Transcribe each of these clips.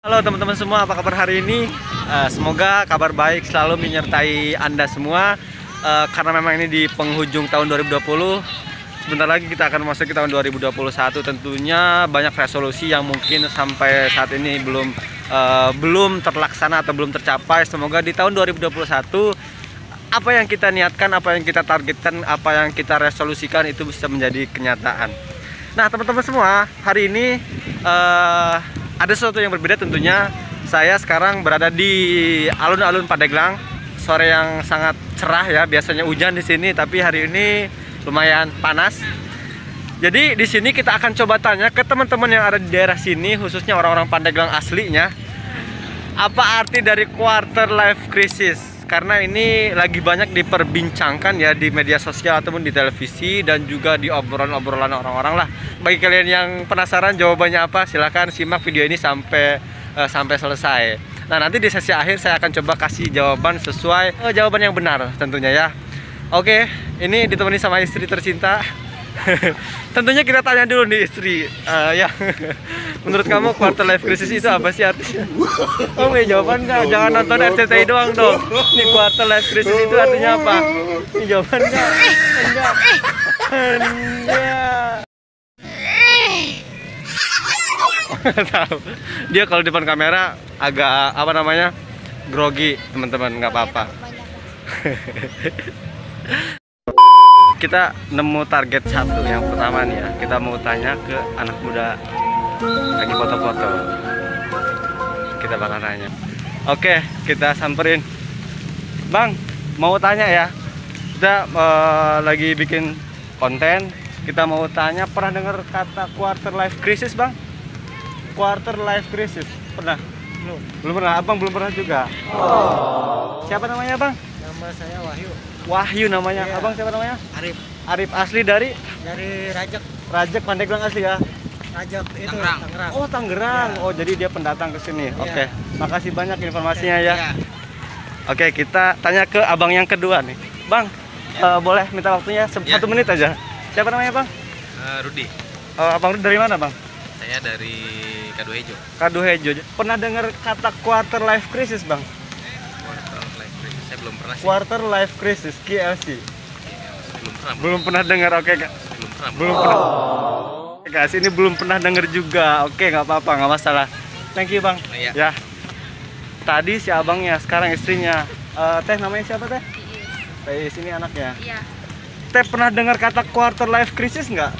Halo teman-teman semua, apa kabar hari ini? Semoga kabar baik selalu menyertai Anda semua. Karena memang ini di penghujung tahun 2020, sebentar lagi kita akan masuk ke tahun 2021. Tentunya banyak resolusi yang mungkin sampai saat ini belum terlaksana atau belum tercapai. Semoga di tahun 2021 apa yang kita niatkan, apa yang kita targetkan, apa yang kita resolusikan itu bisa menjadi kenyataan. Nah teman-teman semua, hari ini ada sesuatu yang berbeda tentunya. Saya sekarang berada di alun-alun Pandeglang. Sore yang sangat cerah ya, biasanya hujan di sini, tapi hari ini lumayan panas. Jadi di sini kita akan coba tanya ke teman-teman yang ada di daerah sini, khususnya orang-orang Pandeglang aslinya, apa arti dari quarter life crisis? Karena ini lagi banyak diperbincangkan ya di media sosial ataupun di televisi dan juga di obrolan-obrolan orang-orang lah. Bagi kalian yang penasaran jawabannya apa, silahkan simak video ini sampai selesai. Nah nanti di sesi akhir saya akan coba kasih jawaban sesuai jawaban yang benar tentunya ya. Oke, ini ditemani sama istri tercinta. Tentunya kita tanya dulu nih istri, ya. Menurut kamu quarter life crisis itu apa sih artinya? Oh nggak jawaban nggak? Jangan nonton RCTI doang dong. Ini quarter life crisis itu artinya apa? Ini jawaban nggak? Enggak. Enggak. Tahu. Dia kalau depan kamera agak apa namanya? Grogi, teman-teman, nggak apa-apa. Kita nemu target satu yang pertama nih ya. Kita mau tanya ke anak muda lagi foto-foto. Kita bakal tanya. Oke, kita samperin. Bang, mau tanya ya. Kita lagi bikin konten. Kita mau tanya, pernah dengar kata quarter life crisis, Bang? Quarter life crisis, pernah? Belum pernah, Abang belum pernah juga. Siapa namanya, Bang? Nama saya Wahyu. Wahyu namanya. Iya. Abang siapa namanya? Arif. Arif, asli dari Rajak. Rajak Pandeglang asli ya? Rajak itu Tangerang. Tangerang. Oh, Tangerang. Ya. Oh, jadi dia pendatang ke sini. Iya. Oke. Makasih banyak informasinya ya. Iya. Oke, kita tanya ke abang yang kedua nih. Bang, boleh minta waktunya satu menit aja. Siapa namanya, Bang? Rudi, Abang Rudi dari mana, Bang? saya dari Kaduhejo. Kaduhejo. Pernah dengar kata quarter life crisis, Bang? Quarter life crisis, saya belum pernah sih. Quarter life crisis, QLC. Belum pernah. Belum pernah dengar. Oke, Kak. Belum pernah. Guys, ini belum pernah denger juga. Oke, nggak apa-apa, nggak masalah. Thank you, Bang. Iya. Ya. Tadi si abangnya, sekarang istrinya. Teh namanya siapa, Teh? Teh, ini anaknya. Iya, Teh pernah dengar kata quarter life crisis nggak?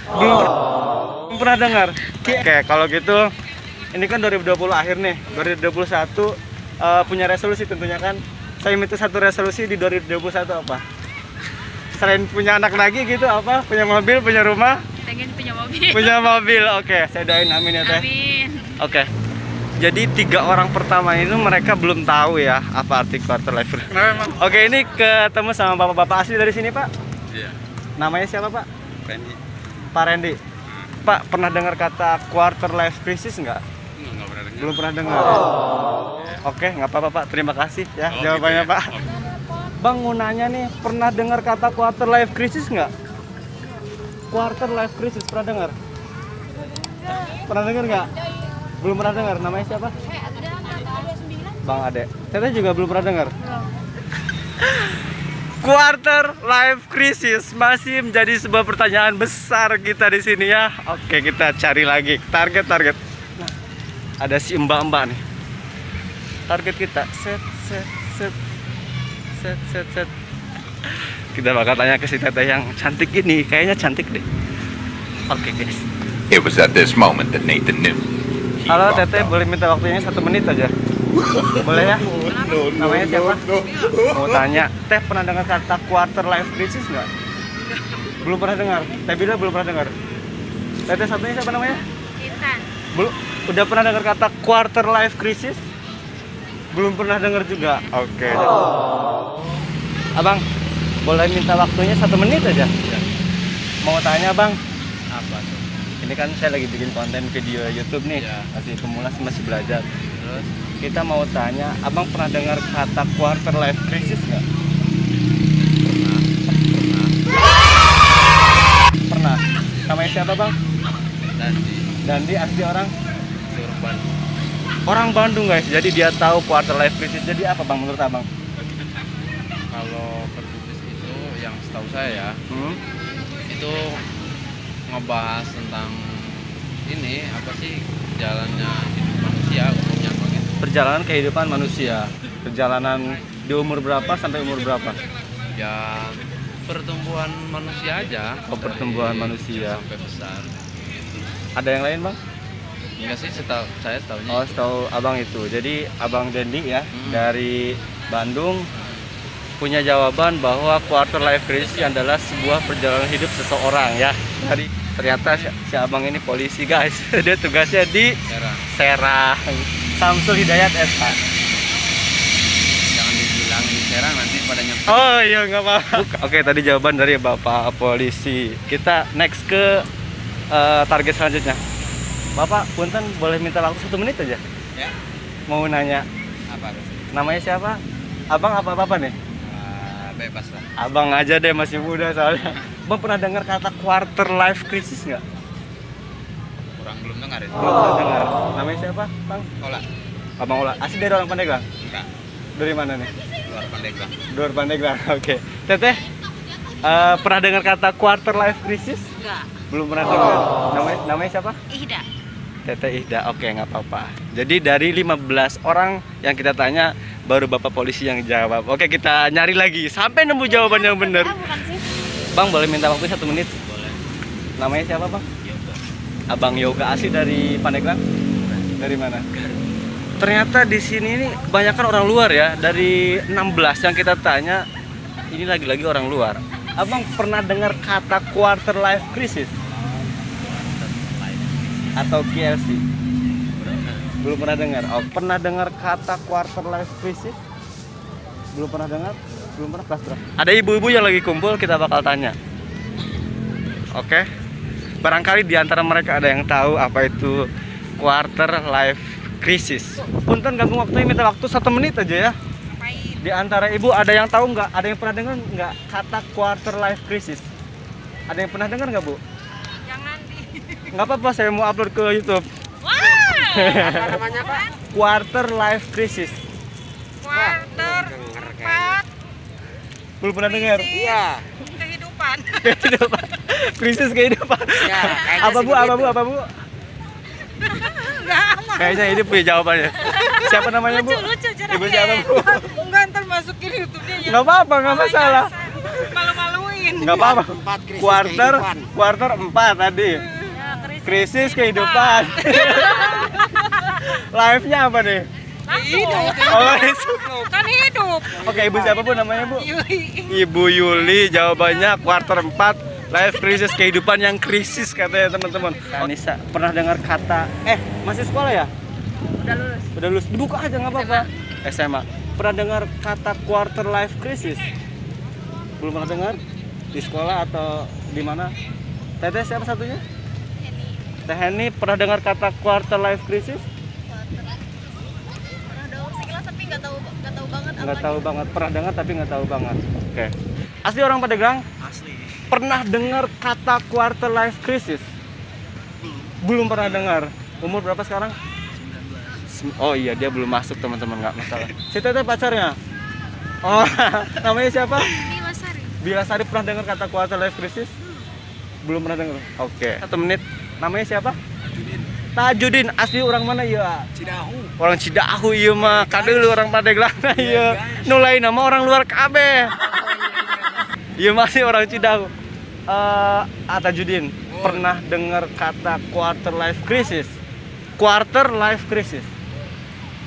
Belum pernah dengar. Oke, kalau gitu ini kan 2020 akhir nih. 2021 punya resolusi tentunya kan. Saya minta satu resolusi di 2021 apa? Selain punya anak lagi gitu apa? Punya mobil, punya rumah? pengen punya mobil. Punya mobil. Oke, saya doain amin ya, Teh. Amin. Oke. Jadi 3 orang pertama ini mereka belum tahu ya apa arti quarter life crisis. Oke, ini ketemu sama bapak-bapak asli dari sini, Pak. Iya. Namanya siapa, Pak? Randy. Pak Randy. Pak, pernah dengar kata quarter life crisis nggak? Nggak pernah dengar. Belum pernah dengar. Oke, nggak apa-apa, Pak. Terima kasih ya Oh, jawabannya, gitu ya. Pak. Bang, mau nanya nih, pernah dengar kata quarter life crisis nggak? Quarter life crisis, pernah dengar? Pernah dengar nggak? Belum pernah dengar. Namanya siapa? Bang Ade. Teteh juga belum pernah dengar. Quarter life crisis masih menjadi sebuah pertanyaan besar kita di sini ya. Oke, kita cari lagi target. Nah, ada si mbak-mbak nih. Target kita set. Kita bakal tanya ke si teteh yang cantik ini. Kayaknya cantik deh. Oke, guys. It was at this moment that Nathan knew. He Halo fucked teteh, up. boleh minta waktunya 1 menit aja? Boleh ya? Namanya siapa? Mau tanya, Teh pernah dengar kata quarter life crisis nggak? Belum pernah dengar. Teh bilang belum pernah dengar. Teteh satunya siapa namanya? Intan. Belum. Udah pernah dengar kata quarter life crisis? Belum pernah dengar juga. Oke. Abang, boleh minta waktunya 1 menit aja? Mau tanya, Bang. Apa tuh? Ini kan saya lagi bikin konten video YouTube nih. Iya. Masih pemula, masih belajar. Terus Kita mau tanya, Abang pernah dengar kata quarter life crisis nggak? Pernah. Namanya siapa, Bang? Dandi Dandi, asli orang Surban. Orang Bandung guys, jadi dia tahu quarter life crisis. Jadi apa bang menurut abang? Kalau krisis itu yang setahu saya ya, Hmm? itu ngebahas tentang ini apa sih jalannya hidup manusia umumnya begitu. Perjalanan kehidupan manusia. Perjalanan di umur berapa sampai umur berapa? Ya pertumbuhan manusia aja. Oh, pertumbuhan dari manusia. kecil sampai besar. Ada yang lain bang? Enggak sih, saya setahunya Oh, itu. setahu abang itu. Jadi abang Dendi ya Hmm. dari Bandung punya jawaban bahwa quarter life crisis adalah sebuah perjalanan hidup seseorang ya. Dari ternyata si abang ini polisi guys. Dia tugasnya di Serang. Serang. Samsul Hidayat SH. Jangan dibilang di Serang nanti pada nyampe. Oh iya nggak apa-apa. Oke tadi jawaban dari bapak polisi. Kita next ke target selanjutnya. Bapak, punten boleh minta waktu 1 menit aja. Ya. Mau nanya Apa? namanya siapa? Abang apa nih? Bebas lah. Abang aja deh masih muda soalnya. Bang pernah dengar kata quarter life crisis nggak? Kurang belum dengar itu. Belum pernah dengar. Namanya siapa, Bang? Olah. Abang Ola. Asli dari orang Pandeglang? Enggak. Dari mana nih? Luar Pandeglang. Dari Pandeglang. Oke. Teteh, pernah dengar kata quarter life crisis? Enggak. Belum pernah dengar. Namanya siapa? Ihda. Teteh Ihda. Oke, nggak apa-apa. Jadi dari 15 orang yang kita tanya, baru bapak polisi yang jawab. Oke, kita nyari lagi sampai nemu jawaban yang benar. Bukan sih. Bang, boleh minta waktu 1 menit? Boleh. Namanya siapa, Bang? Yoga. Abang Yoga. Asli dari Pandeglang? Dari mana? Ternyata di sini ini kebanyakan orang luar ya. Dari 16 yang kita tanya, ini lagi-lagi orang luar. Abang pernah dengar kata quarter life crisis atau KLC? Belum pernah dengar. Oh, pernah dengar kata quarter life crisis? Belum pernah dengar? Belum pernah. Kelas berapa? Ada ibu-ibu yang lagi kumpul, kita bakal tanya. Oke. Barangkali di antara mereka ada yang tahu apa itu quarter life crisis. Punten ganggu waktunya, minta waktu 1 menit aja ya. Ngapain? Di antara ibu ada yang tahu nggak? Ada yang pernah dengar nggak kata quarter life crisis? Ada yang pernah dengar nggak bu? Jangan di. Nggak apa-apa, saya mau upload ke YouTube. Wah. Namanya Pak? Quarter life crisis. Quarter 4 Belum pernah dengar? Iya. kehidupan. Kehidupan. Krisis kehidupan. Ya, kayaknya Apa sih bu? Apa bu? begitu. Apa bu? Enggak aman. Kayaknya ini punya jawabannya. Siapa namanya bu? Lucu cara. Ibu siapa bu? Enggak, ntar masukin YouTube-nya ya. Nggak apa-apa, nggak masalah. Malu-maluin. Nggak apa-apa. 4 krisis Quarter, kehidupan. quarter 4 tadi. Ya, Krisis kehidupan. Live-nya apa nih? Hidup. Oh, Kan hidup. oke, ibu siapa bu namanya bu? Yui. Ibu Yuli, jawabannya quarter 4 life crisis, kehidupan yang krisis katanya teman-teman. Anissa, pernah dengar kata masih sekolah ya? Udah lulus. Udah lulus, dibuka aja nggak apa-apa. SMA. Pernah dengar kata quarter life crisis? Belum pernah dengar? Di sekolah atau di mana? Teteh siapa satunya? Teh Heni, pernah dengar kata quarter life crisis? Pernah dengar sekilas tapi nggak tahu banget Nggak tahu banget, pernah dengar tapi nggak tahu banget. Oke. Asli orang Pandeglang? Asli. Pernah dengar kata quarter life crisis? Belum pernah dengar. Umur berapa sekarang? 19. Oh iya, dia belum masuk teman-teman, nggak masalah. Si Teteh pacarnya? Oh, namanya siapa? Bila Sari. Bila Sari, pernah dengar kata quarter life crisis? Belum pernah dengar. Oke. 1 menit. Namanya siapa? Tajudin. Asli orang mana ya? Cidahu. Orang Cidahu iya mah. Kadeu orang Pandeglang iya. Nu lain nama orang luar kabeh. Iya masih orang Cidahu. Tajudin, pernah dengar kata quarter life crisis? Quarter life crisis.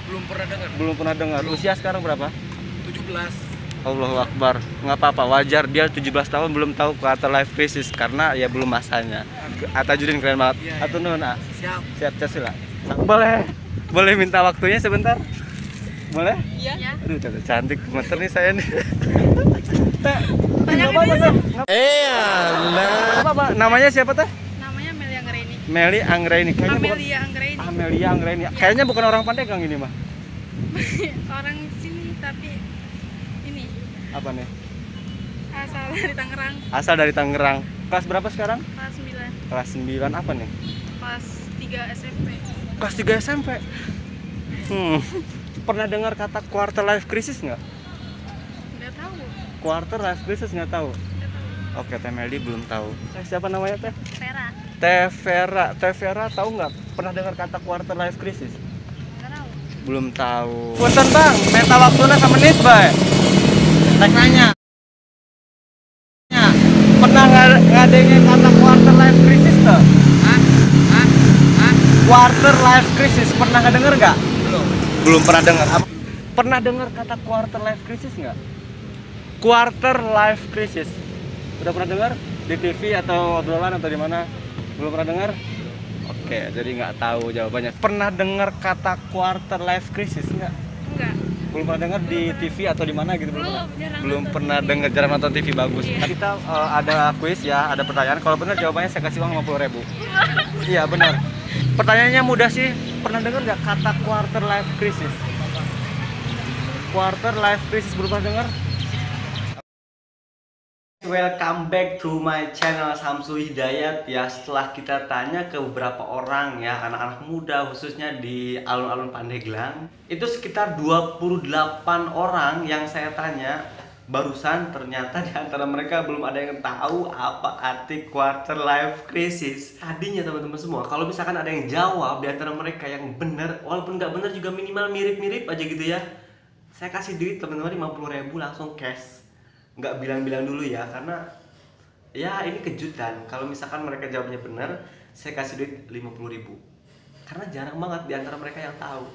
Belum pernah dengar. Belum pernah dengar. Usia sekarang berapa? 17. Allahu Akbar. Nggak apa-apa, wajar dia 17 tahun belum tahu quarter life crisis karena ya belum masanya. Tajudin keren banget. Iya, iya. Atur nuhun, A. Siap. Siap Cesila. Boleh. Boleh minta waktunya sebentar? Boleh? Iya. Aduh, cantik gemeter nih saya nih. Teh, Banyak nggak apa-apa, Teh. Allah. Nggak apa-apa. Namanya siapa, Teh? Namanya Meli Anggraini. Meli Anggraini. Kayaknya bukan Amelia Anggraini. Amelia Anggraini. Kayaknya bukan orang Pandeglang ini mah. Orang sini tapi ini Apa nih? asal dari Tangerang. Asal dari Tangerang. Kelas berapa sekarang? Kelas 9. Kelas 9 apa nih? Kelas 3 SMP. Kelas 3 SMP. Pernah dengar kata quarter life crisis nggak? Nggak tahu. Quarter life crisis nggak tahu? Nggak tahu. Oke, Teh Meldi belum tahu. Siapa namanya Teh? Vera. Teh Vera. Teh Vera tahu nggak? Pernah dengar kata quarter life crisis? Nggak tahu. Belum tahu. Punten Bang, minta waktunya sama menit bae. Tak nanya. Pernah ngadengin kata quarter life crisis tuh? Quarter life crisis pernah ngedenger nggak? Belum pernah dengar. Pernah dengar kata quarter life crisis nggak? Quarter life crisis. Udah pernah dengar di TV atau obrolan atau di mana? Belum pernah dengar? Oke, jadi nggak tahu jawabannya. Pernah dengar kata quarter life crisis nggak? Enggak. Belum pernah dengar di TV atau di mana gitu? Belum Jarang pernah dengar, jarang nonton TV, bagus. Iya. Kita ada kuis ya, ada pertanyaan. Kalau benar jawabannya saya kasih uang 50.000. Iya benar. Pertanyaannya mudah sih. Pernah dengar nggak kata quarter life crisis? Quarter life crisis belum pernah dengar? Welcome back to my channel Samsul Hidayat ya. Setelah kita tanya ke beberapa orang ya, anak-anak muda khususnya di alun-alun Pandeglang, itu sekitar 28 orang yang saya tanya barusan, ternyata di antara mereka belum ada yang tahu apa arti quarter life crisis. Tadinya teman-teman semua, kalau misalkan ada yang jawab di antara mereka yang benar, walaupun nggak benar juga minimal mirip-mirip aja gitu ya, saya kasih duit teman-teman 50.000 langsung cash. Nggak bilang-bilang dulu ya, karena ya ini kejutan. Kalau misalkan mereka jawabnya benar, saya kasih duit 50.000. Karena jarang banget di antara mereka yang tahu.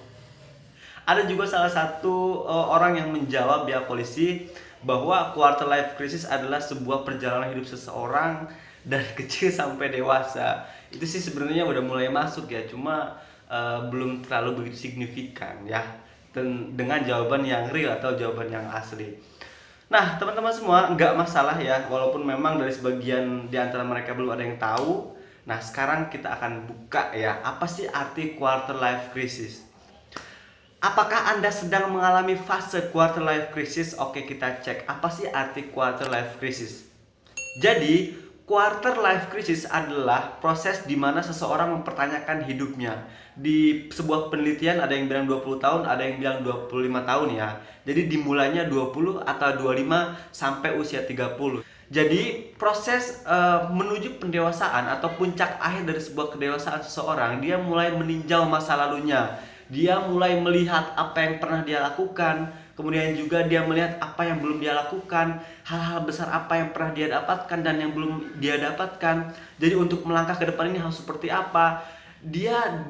Ada juga salah satu orang yang menjawab ya polisi bahwa quarter life crisis adalah sebuah perjalanan hidup seseorang dari kecil sampai dewasa. Itu sih sebenarnya udah mulai masuk ya, cuma belum terlalu begitu signifikan ya dengan jawaban yang real atau jawaban yang asli. Nah teman-teman semua, nggak masalah ya, walaupun memang dari sebagian di antara mereka belum ada yang tahu. Nah sekarang kita akan buka ya, apa sih arti quarter life crisis? Apakah Anda sedang mengalami fase quarter life crisis? Oke, kita cek apa sih arti quarter life crisis. Jadi quarter life crisis adalah proses di mana seseorang mempertanyakan hidupnya. Di sebuah penelitian ada yang bilang 20 tahun, ada yang bilang 25 tahun ya. Jadi dimulainya 20 atau 25 sampai usia 30. Jadi proses menuju pendewasaan atau puncak akhir dari sebuah kedewasaan seseorang, dia mulai meninjau masa lalunya. Dia mulai melihat apa yang pernah dia lakukan, kemudian juga dia melihat apa yang belum dia lakukan, hal-hal besar apa yang pernah dia dapatkan dan yang belum dia dapatkan. Jadi untuk melangkah ke depan ini harus seperti apa? Dia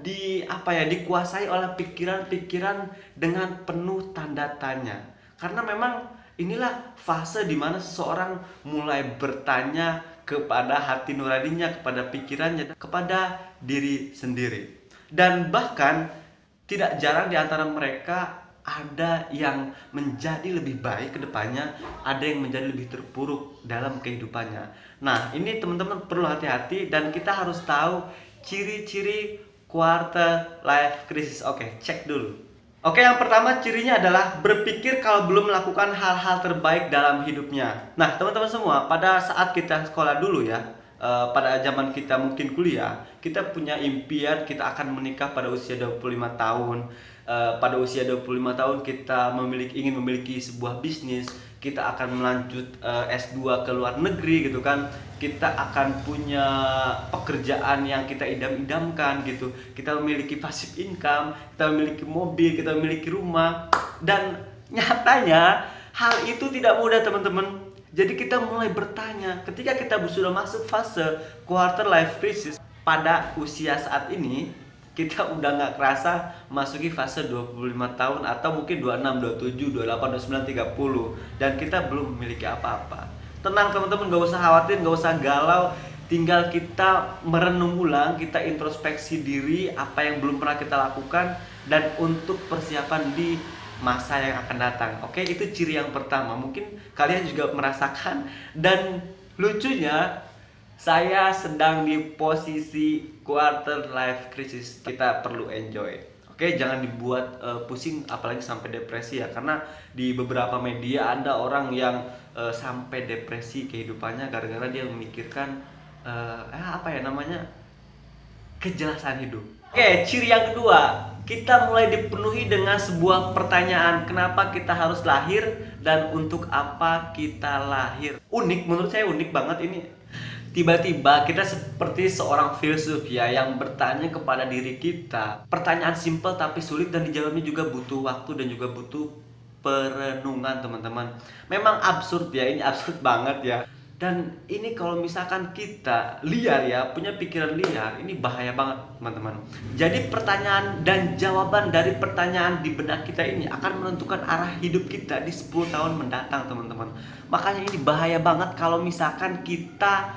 dikuasai oleh pikiran-pikiran dengan penuh tanda tanya. Karena memang inilah fase di mana seseorang mulai bertanya kepada hati nuraninya, kepada pikirannya, kepada diri sendiri. Dan bahkan tidak jarang di antara mereka ada yang menjadi lebih baik ke depannya, ada yang menjadi lebih terpuruk dalam kehidupannya. Nah, ini teman-teman perlu hati-hati dan kita harus tahu ciri-ciri quarter life crisis. Oke, cek dulu. Oke, yang pertama cirinya adalah berpikir kalau belum melakukan hal-hal terbaik dalam hidupnya. Nah, teman-teman semua, pada saat kita sekolah dulu ya, pada zaman kita mungkin kuliah, kita punya impian kita akan menikah pada usia 25 tahun. Pada usia 25 tahun kita ingin memiliki sebuah bisnis, kita akan melanjut S2 ke luar negeri gitu kan. Kita akan punya pekerjaan yang kita idam-idamkan gitu. Kita memiliki passive income, kita memiliki mobil, kita memiliki rumah. Dan nyatanya hal itu tidak mudah teman-teman. Jadi kita mulai bertanya, ketika kita sudah masuk fase quarter life crisis pada usia saat ini, kita udah nggak kerasa masuki fase 25 tahun atau mungkin 26, 27, 28, 29, 30 dan kita belum memiliki apa-apa. Tenang teman-teman, nggak usah khawatir, nggak usah galau, tinggal kita merenung ulang, kita introspeksi diri apa yang belum pernah kita lakukan dan untuk persiapan di masa yang akan datang. Oke, itu ciri yang pertama. Mungkin kalian juga merasakan. Dan lucunya saya sedang di posisi quarter life crisis. Kita perlu enjoy. Oke, jangan dibuat pusing apalagi sampai depresi ya. Karena di beberapa media ada orang yang sampai depresi kehidupannya gara-gara dia memikirkan kejelasan hidup. Oke, ciri yang kedua, kita mulai dipenuhi dengan sebuah pertanyaan, kenapa kita harus lahir dan untuk apa kita lahir. Unik, menurut saya unik banget ini. Tiba-tiba kita seperti seorang filsuf ya, yang bertanya kepada diri kita. Pertanyaan simpel tapi sulit, dan dijawabnya juga butuh waktu dan juga butuh perenungan, teman-teman. Memang absurd ya, ini absurd banget ya. Dan ini kalau misalkan kita liar ya, punya pikiran liar, ini bahaya banget, teman-teman. Jadi pertanyaan dan jawaban dari pertanyaan di benak kita ini akan menentukan arah hidup kita di 10 tahun mendatang, teman-teman. Makanya ini bahaya banget kalau misalkan kita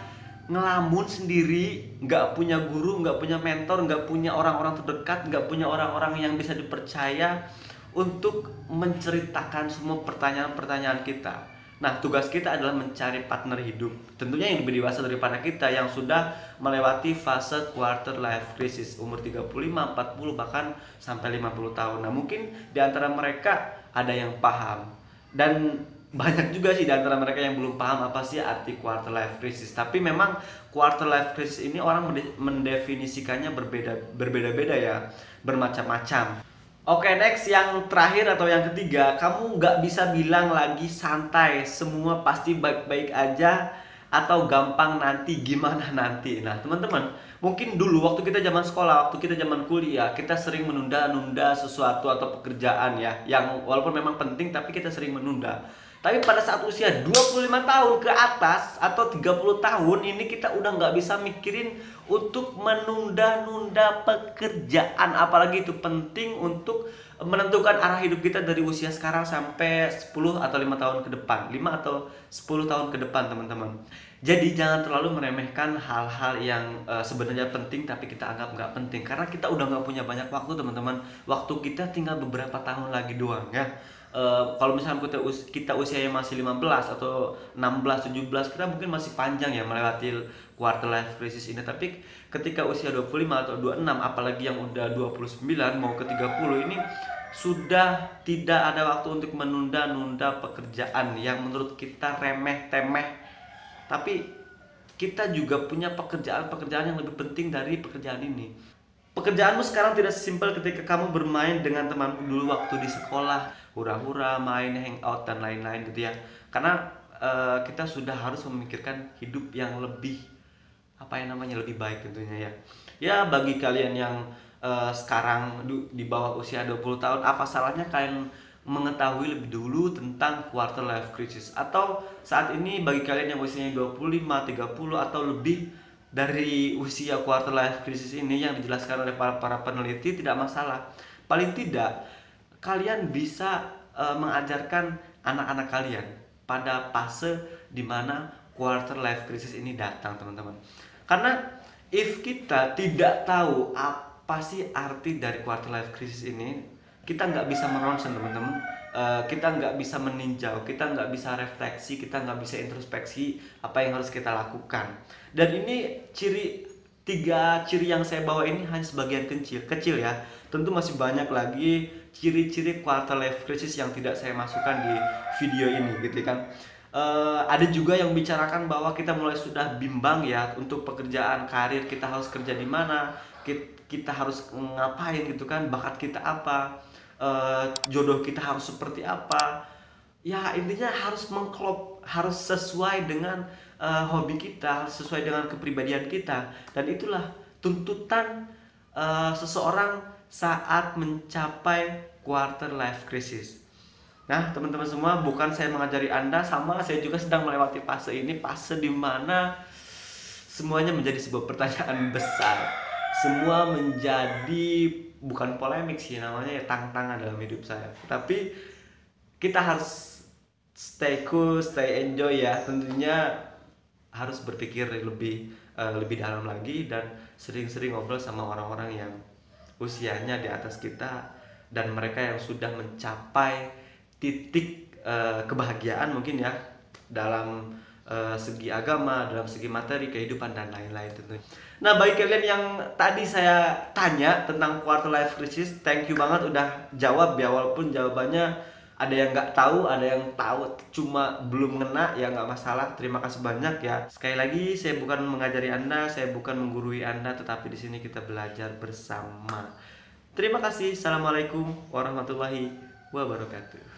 ngelamun sendiri, nggak punya guru, nggak punya mentor, nggak punya orang-orang terdekat, nggak punya orang-orang yang bisa dipercaya untuk menceritakan semua pertanyaan-pertanyaan kita. Nah, tugas kita adalah mencari partner hidup, tentunya yang lebih dewasa daripada kita, yang sudah melewati fase quarter life crisis, umur 35, 40, bahkan sampai 50 tahun. Nah, mungkin di antara mereka ada yang paham, dan banyak juga sih di antara mereka yang belum paham apa sih arti quarter life crisis. Tapi memang quarter life crisis ini orang mendefinisikannya berbeda-beda ya, bermacam-macam. Oke, next, yang terakhir atau yang ketiga, kamu nggak bisa bilang lagi santai, semua pasti baik-baik aja, atau gampang nanti, gimana nanti. Nah, teman-teman, mungkin dulu waktu kita zaman sekolah, waktu kita zaman kuliah, kita sering menunda-nunda sesuatu atau pekerjaan ya, yang walaupun memang penting tapi kita sering menunda. Tapi pada saat usia 25 tahun ke atas atau 30 tahun ini, kita udah nggak bisa mikirin untuk menunda-nunda pekerjaan. Apalagi itu penting untuk menentukan arah hidup kita dari usia sekarang sampai 10 atau 5 tahun ke depan, 5 atau 10 tahun ke depan, teman-teman. Jadi jangan terlalu meremehkan hal-hal yang sebenarnya penting tapi kita anggap nggak penting, karena kita udah nggak punya banyak waktu, teman-teman. Waktu kita tinggal beberapa tahun lagi doang ya. Kalau misalnya kita usianya masih 15 atau 16, 17, kita mungkin masih panjang ya melewati quarter life crisis ini. Tapi ketika usia 25 atau 26, apalagi yang udah 29 mau ke 30, ini sudah tidak ada waktu untuk menunda-nunda pekerjaan yang menurut kita remeh-temeh. Tapi kita juga punya pekerjaan-pekerjaan yang lebih penting dari pekerjaan ini. Pekerjaanmu sekarang tidak sesimpel ketika kamu bermain dengan temanmu dulu waktu di sekolah, hura-hura, main, hangout, dan lain-lain gitu ya. Karena kita sudah harus memikirkan hidup yang lebih lebih baik tentunya ya. Ya, bagi kalian yang sekarang di bawah usia 20 tahun, apa salahnya kalian mengetahui lebih dulu tentang quarter life crisis? Atau saat ini bagi kalian yang usianya 25, 30 atau lebih dari usia quarter life crisis ini yang dijelaskan oleh para peneliti, tidak masalah. Paling tidak kalian bisa mengajarkan anak-anak kalian pada fase dimana quarter life crisis ini datang, teman-teman. Karena if kita tidak tahu apa sih arti dari quarter life crisis ini, kita nggak bisa meronsen, teman-teman. Kita nggak bisa meninjau, kita nggak bisa refleksi, kita nggak bisa introspeksi apa yang harus kita lakukan. Dan ini tiga ciri yang saya bawa ini hanya sebagian kecil ya. Tentu masih banyak lagi ciri-ciri quarter life crisis yang tidak saya masukkan di video ini gitu kan. Ada juga yang bicarakan bahwa kita mulai sudah bimbang ya untuk pekerjaan, karir, kita harus kerja di mana, kita harus ngapain gitu kan, bakat kita apa, jodoh kita harus seperti apa. Ya, intinya harus sesuai dengan hobi kita, harus sesuai dengan kepribadian kita. Dan itulah tuntutan seseorang saat mencapai quarter life crisis. Nah, teman-teman semua, bukan saya mengajari Anda, sama saya juga sedang melewati fase ini, fase dimana semuanya menjadi sebuah pertanyaan besar. Semua menjadi, bukan polemik sih namanya ya, tantangan dalam hidup saya. Tapi kita harus stay cool, stay enjoy ya. Tentunya harus berpikir lebih dalam lagi dan sering-sering ngobrol sama orang-orang yang usianya di atas kita dan mereka yang sudah mencapai titik kebahagiaan mungkin ya, dalam segi agama, dalam segi materi, kehidupan, dan lain-lain tentunya. Nah, bagi kalian yang tadi saya tanya tentang quarter life crisis, thank you banget udah jawab ya, walaupun jawabannya ada yang nggak tahu, ada yang tahu cuma belum ngena, ya nggak masalah. Terima kasih banyak ya. Sekali lagi, saya bukan mengajari Anda, saya bukan menggurui Anda, tetapi di sini kita belajar bersama. Terima kasih. Assalamualaikum warahmatullahi wabarakatuh.